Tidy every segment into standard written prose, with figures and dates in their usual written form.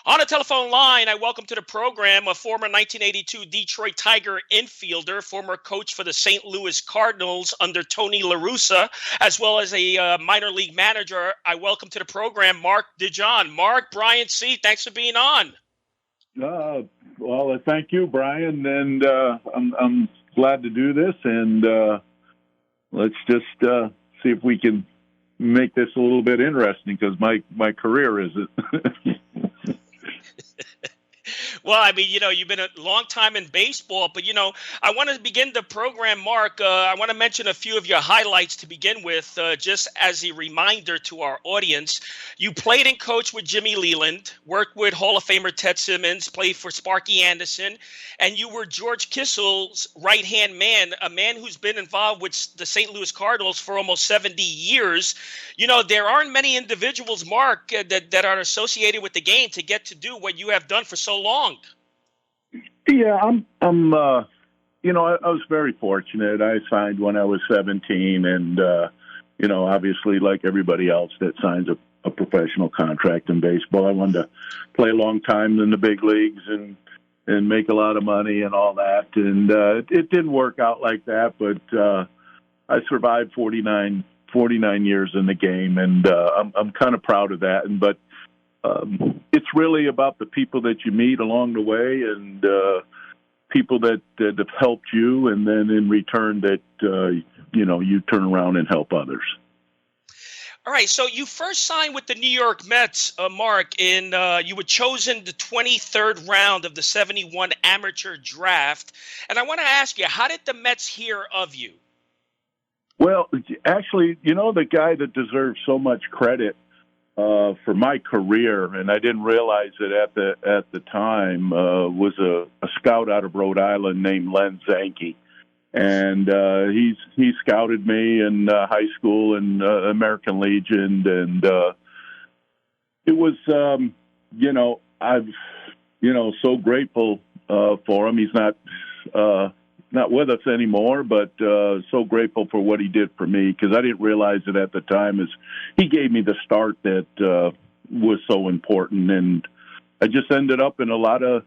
On a telephone line, I welcome to the program a former 1982 Detroit Tiger infielder, former coach for the St. Louis Cardinals under Tony Larussa, as well as a minor league manager. I welcome to the program Mark DeJohn. Mark, Brian C., thanks for being on. Well, thank you, Brian, and I'm glad to do this, and let's just see if we can make this a little bit interesting, because my career isn't. Well, I mean, you've been a long time in baseball, but, I want to begin the program, Mark. I want to mention a few of your highlights to begin with, just as a reminder to our audience. You played and coached with Jimmy Leland, worked with Hall of Famer Ted Simmons, played for Sparky Anderson, and you were George Kissel's right-hand man, a man who's been involved with the St. Louis Cardinals for almost 70 years. There aren't many individuals, Mark, that are associated with the game to get to do what you have done for so long. Yeah, I was very fortunate. I signed when I was 17, and obviously, like everybody else that signs a professional contract in baseball, I wanted to play a long time in the big leagues and make a lot of money and all that. And it didn't work out like that, but I survived 49 years in the game, and I'm kind of proud of that. But it's really about the people that you meet along the way, and people that have helped you, and then in return that you turn around and help others. All right, so you first signed with the New York Mets, Mark, and you were chosen the 23rd round of the 71 amateur draft. And I want to ask you, how did the Mets hear of you? Well, actually, the guy that deserves so much credit for my career, and I didn't realize it at the time, was a scout out of Rhode Island named Len Zanke. And he scouted me in high school and American Legion, and it was I'm so grateful for him. He's not with us anymore, but so grateful for what he did for me, because I didn't realize it at the time. As he gave me the start that was so important, and I just ended up in a lot of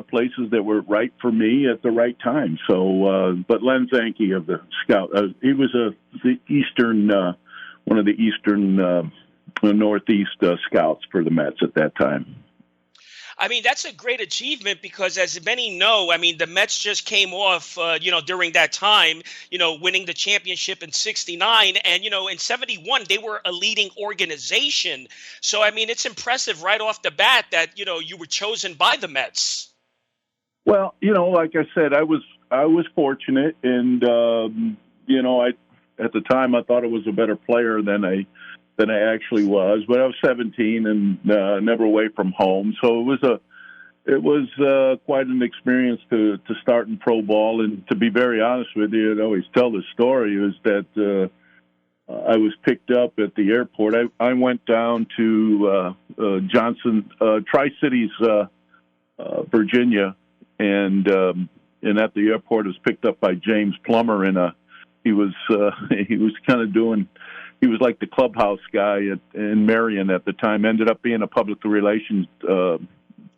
places that were right for me at the right time. So, but Len Zanke of the Scout, he was the Eastern, one of the Eastern Northeast scouts for the Mets at that time. I mean, that's a great achievement, because as many know, I mean, the Mets just came off, during that time, winning the championship in 69. And, in 71, they were a leading organization. So, I mean, it's impressive right off the bat that, you were chosen by the Mets. Well, like I said, I was fortunate. And, at the time, I thought I was a better player than I actually was, but I was 17 and never away from home. So it was quite an experience to start in pro ball. And to be very honest with you, I always tell this story, is that I was picked up at the airport. I went down to Johnson, Tri-Cities, Virginia, and at the airport I was picked up by James Plummer, and he was kind of doing. He was like the clubhouse guy in Marion at the time. Ended up being a public relations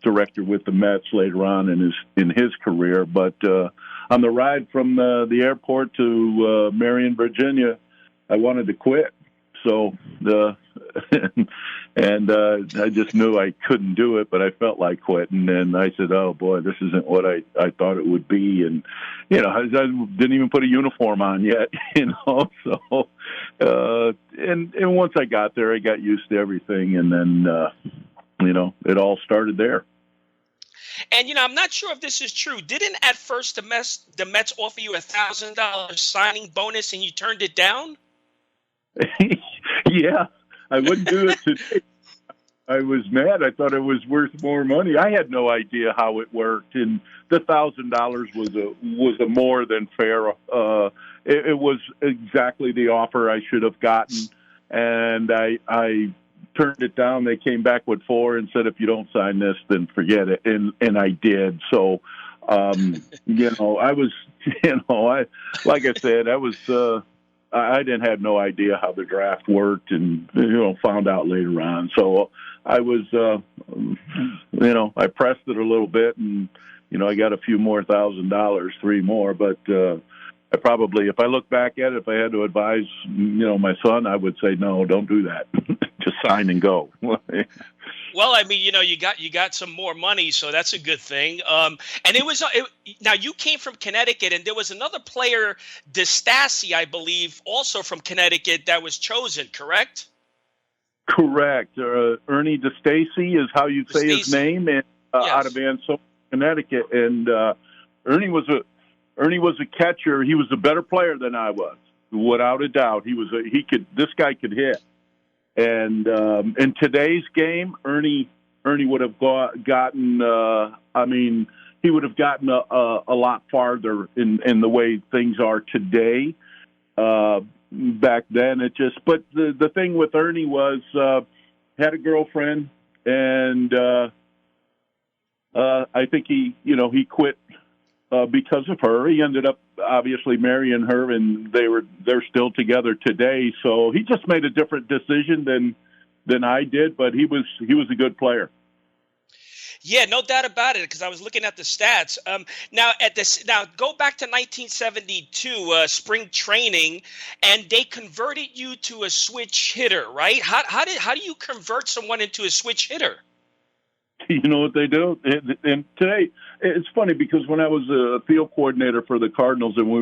director with the Mets later on in his career. But on the ride from the airport to Marion, Virginia, I wanted to quit. So I just knew I couldn't do it, but I felt like quitting. And I said, "Oh boy, this isn't what I thought it would be." And I didn't even put a uniform on yet. So and once I got there, I got used to everything, and then it all started there. And I'm not sure if this is true. Didn't at first the Mets offer you $1,000 signing bonus, and you turned it down? Yeah, I wouldn't do it today. I was mad. I thought it was worth more money. I had no idea how it worked, and the $1,000 was a more than fair. It was exactly the offer I should have gotten, and I turned it down. They came back with $4 and said, "If you don't sign this, then forget it." And I did. So, I was, like I said, I was I didn't have no idea how the draft worked, and found out later on. So I was, I pressed it a little bit, and I got a few more $1,000, 3 more. But I probably, if I look back at it, if I had to advise, my son, I would say no, don't do that. Just sign and go. Well, I mean, you got some more money, so that's a good thing. And now you came from Connecticut, and there was another player, DeStassi, I believe, also from Connecticut that was chosen, correct? Correct. Ernie DeStassi is how you say his name, and Yes. out of Ansonia, Connecticut. And Ernie was a catcher. He was a better player than I was, without a doubt. This guy could hit. And in today's game, Ernie would have gotten. He would have gotten a lot farther in the way things are today. Back then, But the thing with Ernie was had a girlfriend, and I think he quit because of her. He ended up obviously marrying her, and they're still together today. So he just made a different decision than I did, but he was a good player. Yeah, no doubt about it, because I was looking at the stats. Now go back to 1972 spring training, and they converted you to a switch hitter, right? How do you convert someone into a switch hitter? You know what they do? And today, it's funny because when I was a field coordinator for the Cardinals, and we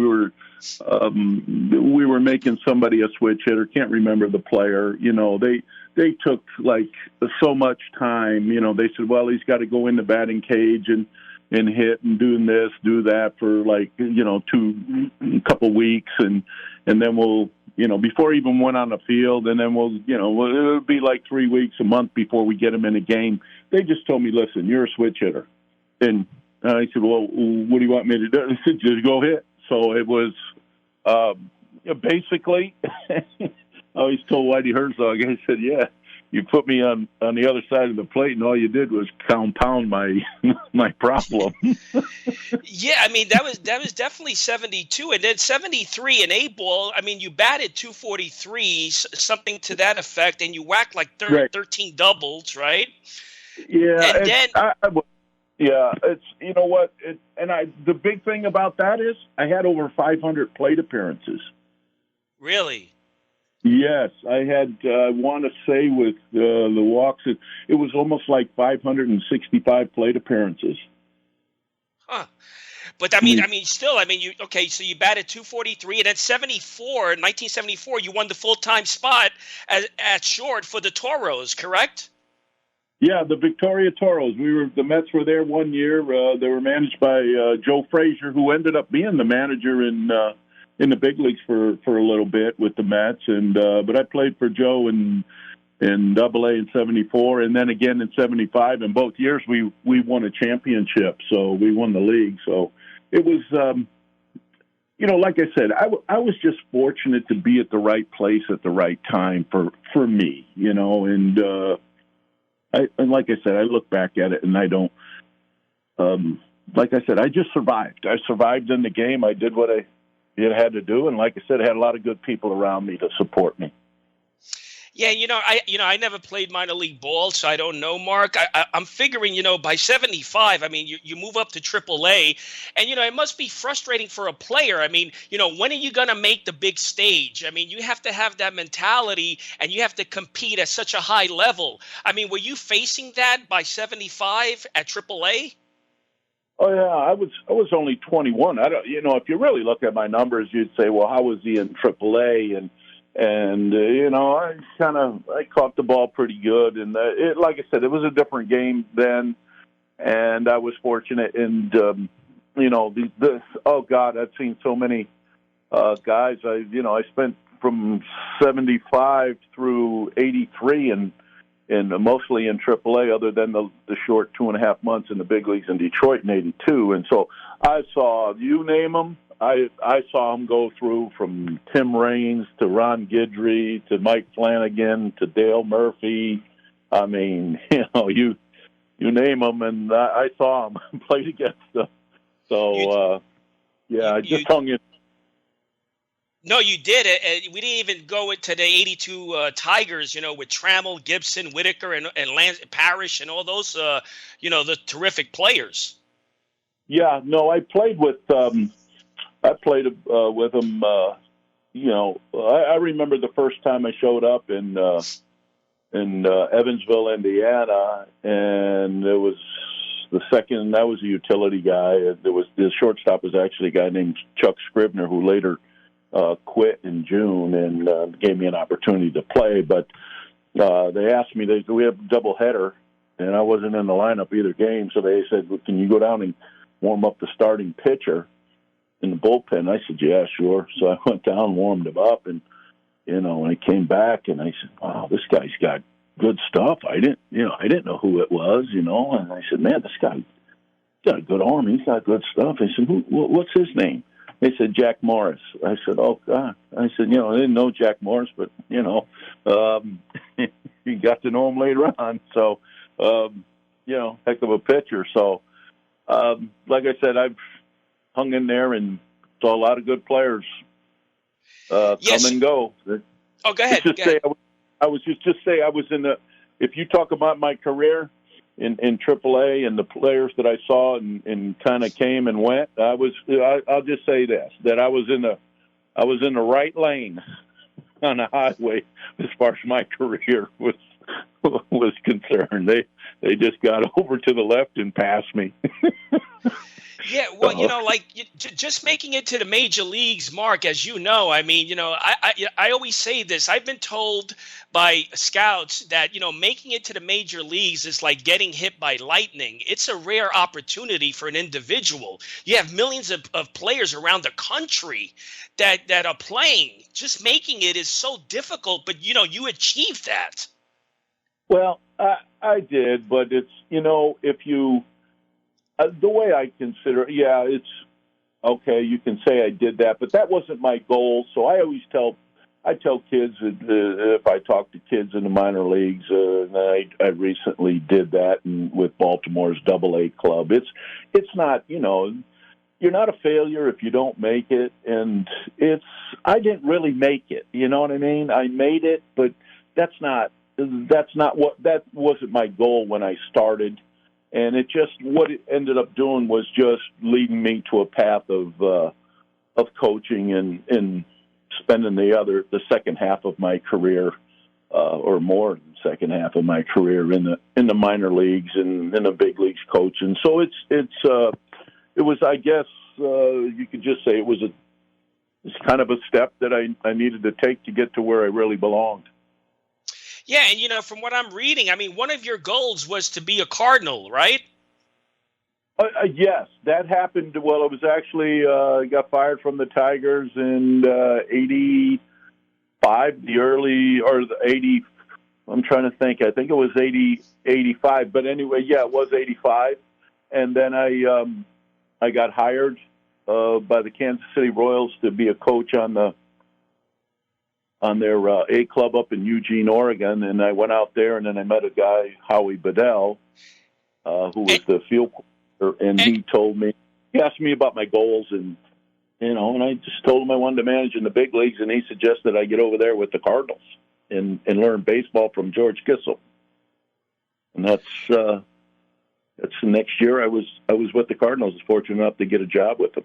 were making somebody a switch hitter, can't remember the player. They took like so much time. They said, well, he's got to go in the batting cage and hit and do that for like a couple weeks, and then we'll. Before he even went on the field, and then it'll be like 3 weeks, a month before we get him in a game. They just told me, listen, you're a switch hitter. And I said, well, what do you want me to do? They said, just go hit. So it was basically, I always told Whitey Herzog, I said, yeah, you put me on the other side of the plate, and all you did was compound my problem. Yeah, I mean, that was definitely 72. And then 73 in A-ball, I mean, you batted 243, something to that effect, and you whacked like 13 doubles, right? Yeah. And then it's the big thing about that is I had over 500 plate appearances. Really? Yes, I had. I want to say with the walks, it was almost like 565 plate appearances. Huh. But I mean, still, so you batted 243, and then 1974, you won the full-time spot at short for the Toros, correct? Yeah, the Victoria Toros. The Mets were there one year. They were managed by Joe Frazier, who ended up being the manager in the big leagues for a little bit with the Mets, but I played for Joe in Double-A in '74, and then again in '75. In both years, we won a championship, so we won the league. So it was, like I said, I was just fortunate to be at the right place at the right time for me, and like I said, I look back at it and I don't. Like I said, I just survived. I survived in the game. I did what I had to do, and like I said, I had a lot of good people around me to support me. Yeah, I never played minor league ball, so I don't know, Mark. I'm figuring, by 75, I mean, you move up to AAA, and, it must be frustrating for a player. I mean, when are you going to make the big stage? I mean, you have to have that mentality, and you have to compete at such a high level. I mean, were you facing that by 75 at AAA? Oh yeah, I was only 21. I don't, if you really look at my numbers, you'd say, well, how was he in AAA? And I caught the ball pretty good, and like I said, it was a different game then, and I was fortunate. And oh God, I've seen so many guys. I spent from 75 through 83 and mostly in AAA, other than the short 2.5 months in the big leagues in Detroit in '82. And so I saw, you name them, I saw them go through from Tim Raines to Ron Guidry to Mike Flanagan to Dale Murphy. I mean, you name them, and I saw them, played against them. So, I just hung in. No, you did it. We didn't even go into the 82 Tigers, with Trammell, Gibson, Whitaker, and Lance Parrish and all those, the terrific players. Yeah, no, I played with him. I remember the first time I showed up in Evansville, Indiana, and it was the second. That was a utility guy. The shortstop was actually a guy named Chuck Scribner, who later quit in June and gave me an opportunity to play. But they asked me, we have a doubleheader, and I wasn't in the lineup either game, so they said, well, can you go down and warm up the starting pitcher in the bullpen? I said, yeah, sure. So I went down, warmed him up, and and I came back and I said, wow, this guy's got good stuff. I didn't know who it was, and I said, man, this guy's got a good arm. He's got good stuff. I said, what's his name? They said, Jack Morris. I said, oh, God. I said, I didn't know Jack Morris, but, you got to know him later on. So, heck of a pitcher. So, like I said, I've hung in there and saw a lot of good players come and go. Oh, go ahead. I was in the, if you talk about my career in AAA and the players that I saw and kind of came and went, I'll just say this, that I was in the right lane on the highway as far as my career was concerned. They just got over to the left and passed me. Yeah, well, just making it to the major leagues, Mark, as you know, I always say this. I've been told by scouts that, making it to the major leagues is like getting hit by lightning. It's a rare opportunity for an individual. You have millions of players around the country that are playing. Just making it is so difficult, but, you achieved that. Well, I did, but it's, if you... the way I consider it, it's okay. You can say I did that, but that wasn't my goal. So I always tell kids if I talk to kids in the minor leagues, and I recently did that with Baltimore's AA club. It's not, you're not a failure if you don't make it, and I didn't really make it. You know what I mean? I made it, but that wasn't my goal when I started. And what it ended up doing was just leading me to a path of coaching and spending the second half of my career, or more than the second half of my career in the minor leagues and in the big leagues coaching. So it was, I guess, you could just say it's kind of a step that I needed to take to get to where I really belonged. Yeah, and from what I'm reading, one of your goals was to be a Cardinal, right? Yes, that happened. Well, it was actually got fired from the Tigers in '85, the 80. I'm trying to think. I think it was 85. But anyway, it was 85. And then I got hired by the Kansas City Royals to be a coach on their A club up in Eugene, Oregon, and I went out there, and then I met a guy, Howie Bedell, who was the field coordinator, and he asked me about my goals, and I just told him I wanted to manage in the big leagues, and he suggested I get over there with the Cardinals and learn baseball from George Kissel, and that's the next year I was with the Cardinals. I was fortunate enough to get a job with them.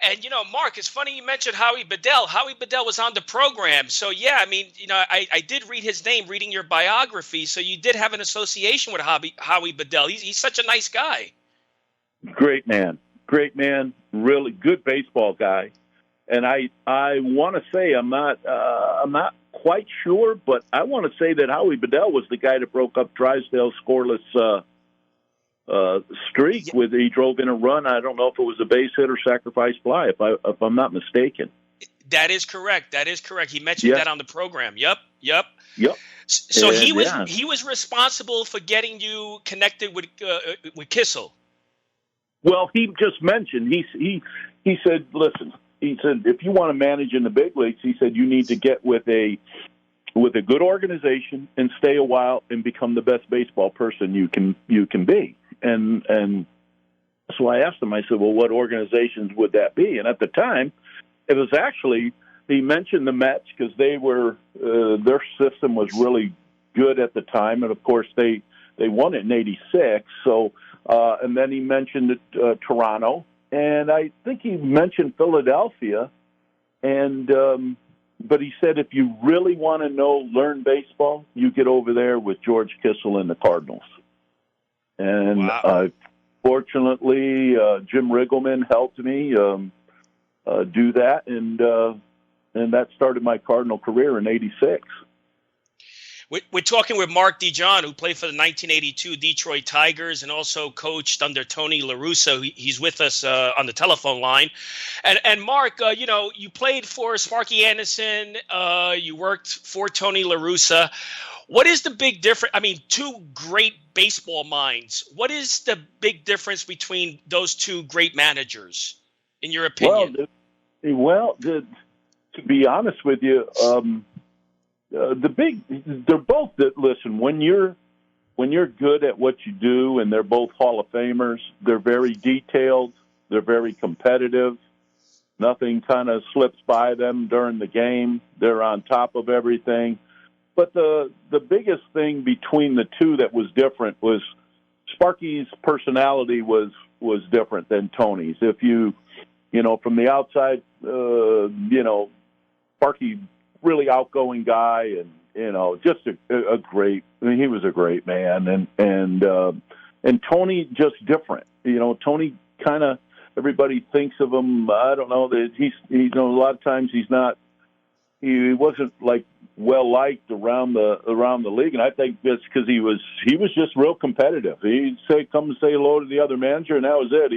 And, Mark, it's funny you mentioned Howie Bedell. Howie Bedell was on the program. So, yeah, I did read his name reading your biography. So you did have an association with Howie Bedell. He's such a nice guy. Great man, really good baseball guy. And I want to say, I'm not quite sure, but I want to say that Howie Bedell was the guy that broke up Drysdale's scoreless streak. He drove in a run. I don't know if it was a base hit or sacrifice fly, if I'm not mistaken. That is correct. He mentioned that on the program. Yep. So he was responsible for getting you connected with Kissel. Well, he just mentioned he said, listen. He said, if you want to manage in the big leagues, he said you need to get with a good organization and stay a while and become the best baseball person you can be. And so I asked him, I said, well, what organizations would that be? And at the time, It was actually, he mentioned the Mets because they were, their system was really good at the time. And of course they won it in 86. So, and then he mentioned Toronto, and I think he mentioned Philadelphia. And, but he said, if you really want to learn baseball, you get over there with George Kissel and the Cardinals. And wow. Fortunately, Jim Riggleman helped me do that, and that started my Cardinal career in '86. We're talking with Mark DeJohn, who played for the 1982 Detroit Tigers and also coached under Tony LaRussa. He's with us on the telephone line. And Mark, you played for Sparky Anderson. You worked for Tony LaRussa. What is the big difference? I mean, two great baseball minds. What is the big difference between those two great managers, in your opinion? To be honest with you, they're both, listen, when you're good at what you do, and they're both Hall of Famers, they're very detailed, they're very competitive. Nothing kind of slips by them during the game. They're on top of everything. But the biggest thing between the two that was different was Sparky's personality was different than Tony's. If from the outside, Sparky, really outgoing guy, and just a great. I mean, he was a great man, and Tony just different. Tony kind of, everybody thinks of him. I don't know that he's a lot of times he wasn't like well liked around the league, and I think that's because he was just real competitive. He'd come and say hello to the other manager, and that was it.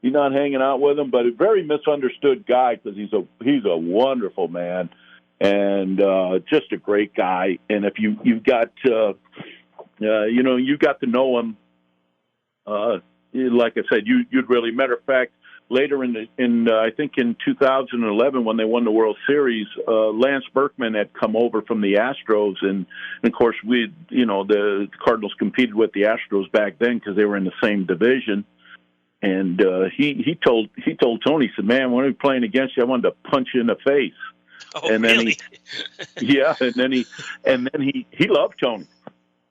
He's not hanging out with him, but a very misunderstood guy because he's a wonderful man. And just a great guy. And if you got to know him, like I said, you'd really. Matter of fact, later I think in 2011 when they won the World Series, Lance Berkman had come over from the Astros, and of course the Cardinals competed with the Astros back then because they were in the same division. And he told Tony, he said, "Man, when we were playing against you, I wanted to punch you in the face." Oh, and then really? and then he loved Tony.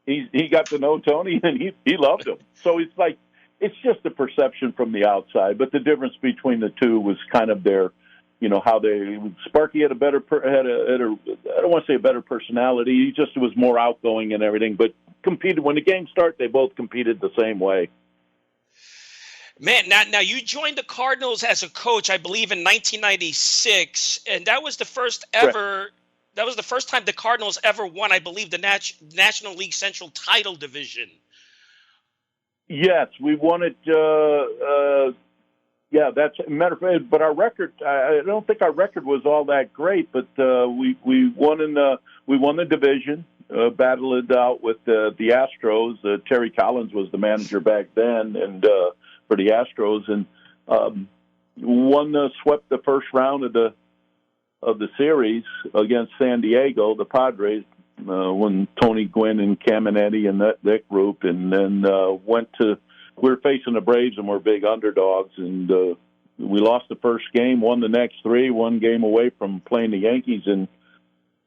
He got to know Tony, and he loved him. So it's just a perception from the outside. But the difference between the two was kind of their, how Sparky had I don't want to say a better personality. He just was more outgoing and everything. But competed when the game started, they both competed the same way. Man, now you joined the Cardinals as a coach, I believe, in 1996, and that was the first ever. That was the first time the Cardinals ever won, I believe, the National League Central Title Division. Yes, we won it. That's a matter of fact. But our record, I don't think our record was all that great. But we won we won the division, battled it out with the Astros. Terry Collins was the manager back then, and. For the Astros, and swept the first round of the series against San Diego, the Padres, when Tony Gwynn and Caminetti and that group, and then we were facing the Braves, and we're big underdogs, and we lost the first game, won the next three, one game away from playing the Yankees in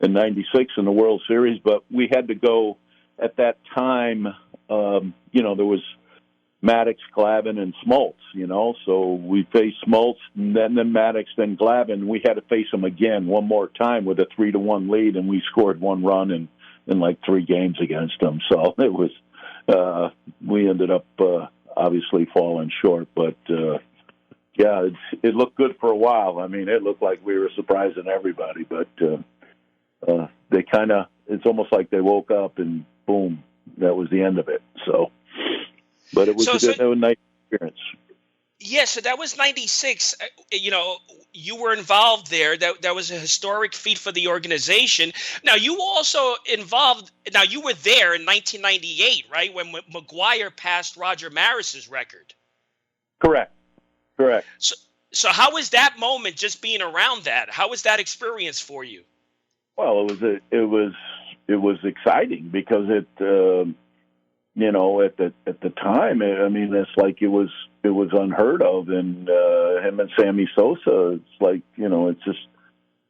'96 in the World Series, but we had to go at that time. There was Maddox, Glavine, and Smoltz, so we faced Smoltz, and then Maddox, then Glavine. We had to face them again one more time with a 3-1 lead, and we scored one run in like 3 games against them. So it was, we ended up obviously falling short, but it looked good for a while. I mean, it looked like we were surprising everybody, but they kind of, it's almost like they woke up and boom, that was the end of it. So. But it was a nice experience. Yeah, so that was 96. You were involved there. That was a historic feat for the organization. Now, you also involved – now, you were there in 1998, right, when McGwire passed Roger Maris's record. Correct. So how was that moment, just being around that? How was that experience for you? Well, it was exciting because at the time, I mean, it's like it was unheard of. And him and Sammy Sosa, it's like, it's just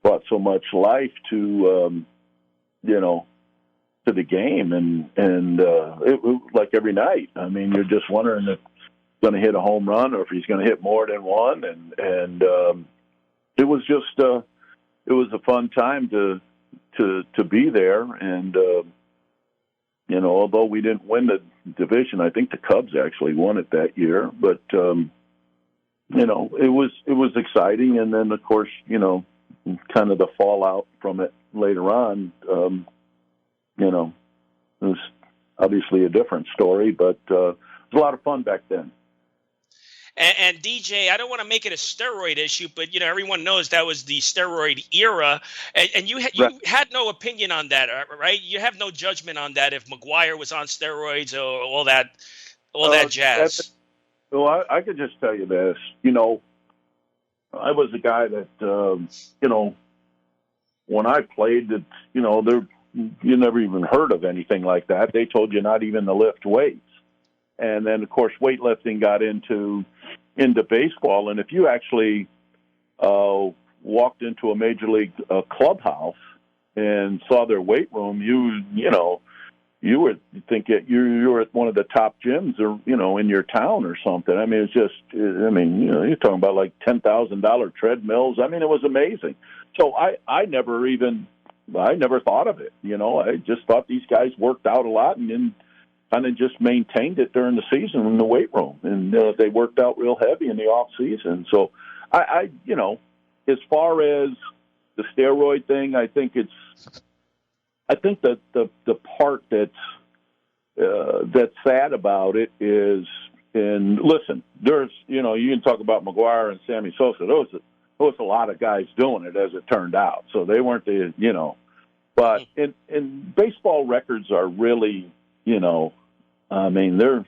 brought so much life to to the game, and it like every night. I mean, you're just wondering if he's going to hit a home run or if he's going to hit more than one, and it was just it was a fun time to be there, and although we didn't win the division, I think the Cubs actually won it that year, but it was exciting, and then of course kind of the fallout from it later on. It was obviously a different story, but it was a lot of fun back then. And DJ, I don't want to make it a steroid issue, but everyone knows that was the steroid era, and you had no opinion on that, right? You have no judgment on that if McGwire was on steroids or all that jazz. Well, I could just tell you this. I was a guy that when I played, you never even heard of anything like that. They told you not even to lift weights. And then, of course, weightlifting got into baseball. And if you actually walked into a major league clubhouse and saw their weight room, you would think you were at one of the top gyms, or in your town or something. I mean, it's just, you're talking about like $10,000 treadmills. I mean, it was amazing. So I never thought of it. I just thought these guys worked out a lot and then kind of just maintained it during the season in the weight room. And they worked out real heavy in the off season. So I as far as the steroid thing, I think that the part that's sad about it is, and listen, there's, you can talk about McGwire and Sammy Sosa. There was a lot of guys doing it, as it turned out. So they weren't but in baseball, records are really, I mean, they're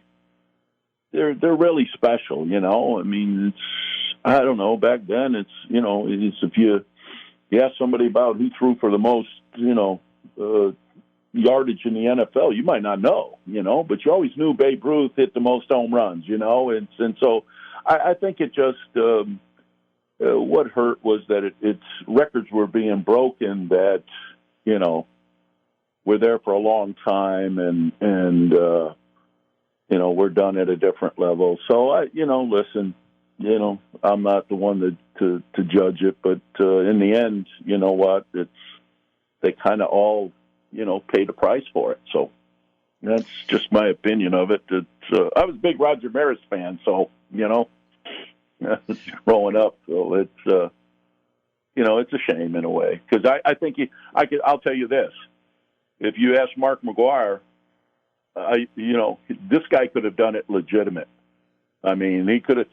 really special, I mean, I don't know, back then it's if you ask somebody about who threw for the most, yardage in the NFL, you might not know, but you always knew Babe Ruth hit the most home runs, and so I think it just, what hurt was that its records were being broken that, we're there for a long time and we're done at a different level. So listen, I'm not the one to judge it, but in the end, you know what, they kind of all, paid a price for it. So that's just my opinion of it. I was a big Roger Maris fan, so, growing up. So it's, it's a shame in a way, because I think I'll tell you this. If you ask Mark McGwire, this guy could have done it legitimate. I mean, he could have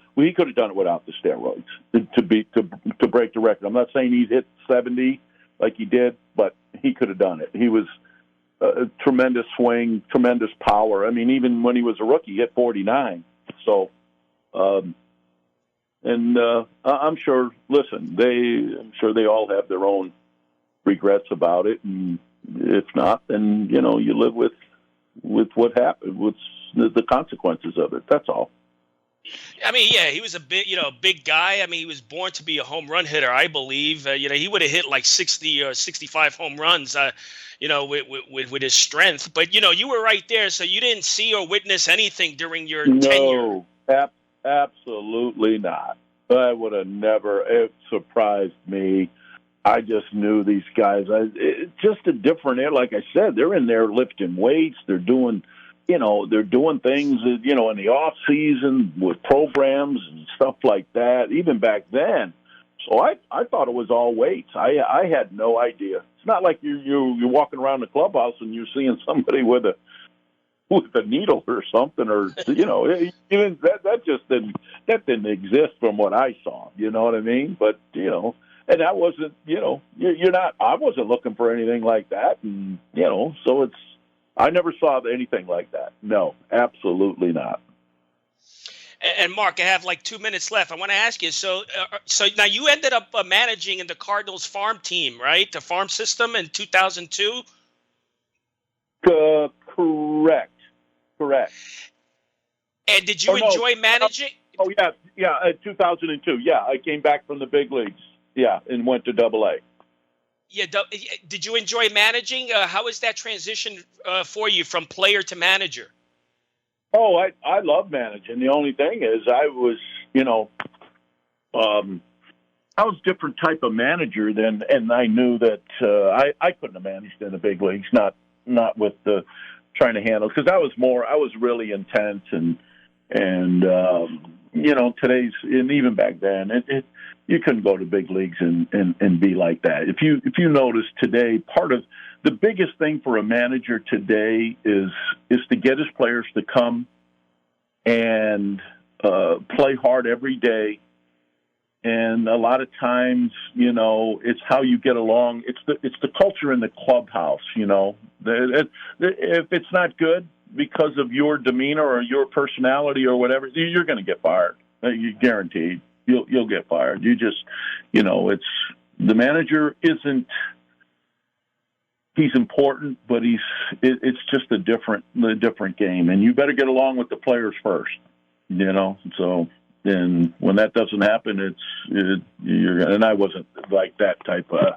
done it without the steroids to break the record. I'm not saying he hit 70 like he did, but he could have done it. He was a tremendous swing, tremendous power. I mean, even when he was a rookie, he hit 49. So, I'm sure. Listen, I'm sure they all have their own regrets about it, and if not, then you live with what happened, with the consequences of it. That's all. I mean, yeah, he was a big guy. I mean, he was born to be a home run hitter, I believe. He would have hit like 60 or 65 home runs, with his strength. But, you were right there, so you didn't see or witness anything during your tenure. No, absolutely not. I would have never. It surprised me. I just knew these guys. It's just a different air. Like I said, they're in there lifting weights. They're doing things, in the off season with programs and stuff like that. Even back then, so I thought it was all weights. I had no idea. It's not like you're walking around the clubhouse and you're seeing somebody with a needle or something, or even that didn't exist from what I saw. You know what I mean? But and that wasn't, you're not. I wasn't looking for anything like that, and so it's. I never saw anything like that. No, absolutely not. And Mark, I have like 2 minutes left. I want to ask you. So now you ended up managing in the Cardinals farm team, right? The farm system in 2002. Correct. correct. And did you enjoy managing? Oh, yeah, 2002. Yeah, I came back from the big leagues. Yeah, and went to Double-A. Yeah, did you enjoy managing? How was that transition for you from player to manager? Oh, I love managing. The only thing is I was, I was a different type of manager and I knew that I couldn't have managed in the big leagues, not with the trying to handle, because I was really intense and today's, and even back then, you couldn't go to big leagues and be like that. If you notice today, part of the biggest thing for a manager today is to get his players to come and play hard every day. And a lot of times, it's how you get along. It's the culture in the clubhouse. If it's not good because of your demeanor or your personality or whatever, you're going to get fired. You're guaranteed. You'll get fired. You just, it's the manager isn't. He's important, but it's just a different game, and you better get along with the players first. So. And when that doesn't happen, and I wasn't like that type of,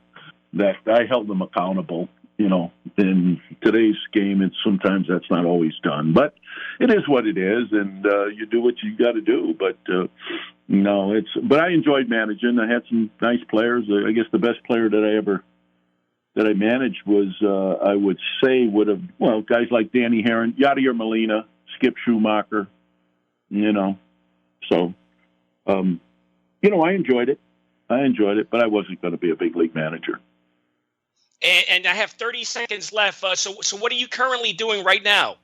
that I held them accountable, in today's game, sometimes that's not always done, but it is what it is. And, you do what you got to do, but, but I enjoyed managing. I had some nice players. I guess the best player that I managed was, I would say guys like Danny Herron, Yadier Molina, Skip Schumacher, So, I enjoyed it. But I wasn't going to be a big league manager. And I have 30 seconds left. So what are you currently doing right now?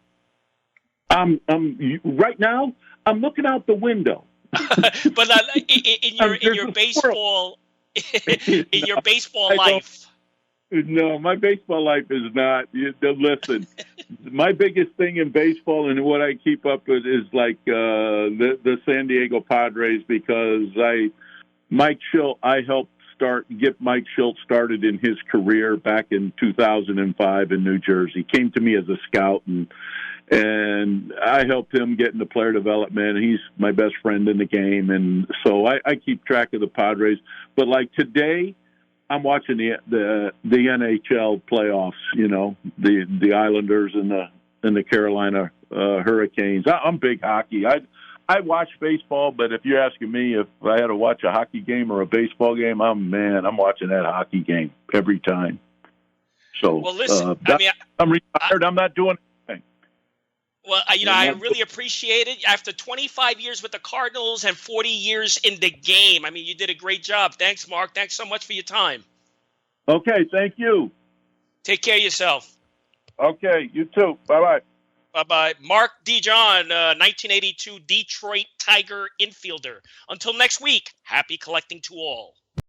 Right now, I'm looking out the window. But in your baseball, in your baseball life. No, my baseball life is not. Listen, my biggest thing in baseball and what I keep up with is like the San Diego Padres, because Mike Schilt, I helped get Mike Schilt started in his career back in 2005 in New Jersey. Came to me as a scout, and I helped him get into player development. He's my best friend in the game, and so I keep track of the Padres. But like today, I'm watching the NHL playoffs. The Islanders and the Carolina Hurricanes. I'm big hockey. I watch baseball, but if you're asking me if I had to watch a hockey game or a baseball game, I'm watching that hockey game every time. So, well, listen, I'm retired. I'm not doing anything. Well, I really appreciate it. After 25 years with the Cardinals and 40 years in the game, you did a great job. Thanks, Mark. Thanks so much for your time. Okay, thank you. Take care of yourself. Okay, you too. Bye-bye. Bye-bye. Mark DeJohn, 1982 Detroit Tiger infielder. Until next week, happy collecting to all.